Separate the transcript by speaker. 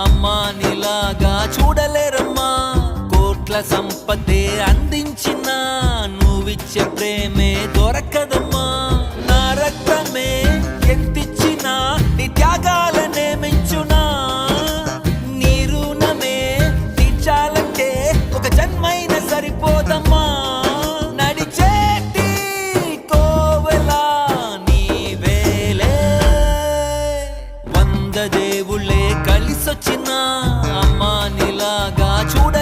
Speaker 1: అమ్మా నీలాగా చూడలేరమ్మా. కోట్ల సంపదే అందించిన నువ్విచ్చే ప్రేమే దొరకదమ్మా. నా రక్తమే ఎంతిచ్చినా నీ త్యాగాలనే మెంచునా. నీ రుణమే తీర్చాలంటే ఒక జన్మైన సరిపోదమ్మా. నడిచేటి కోవెలా నీవేలే. 100 దేవుళ్ళే కలిసొచ్చిన అమ్మా నీలాగా చూడ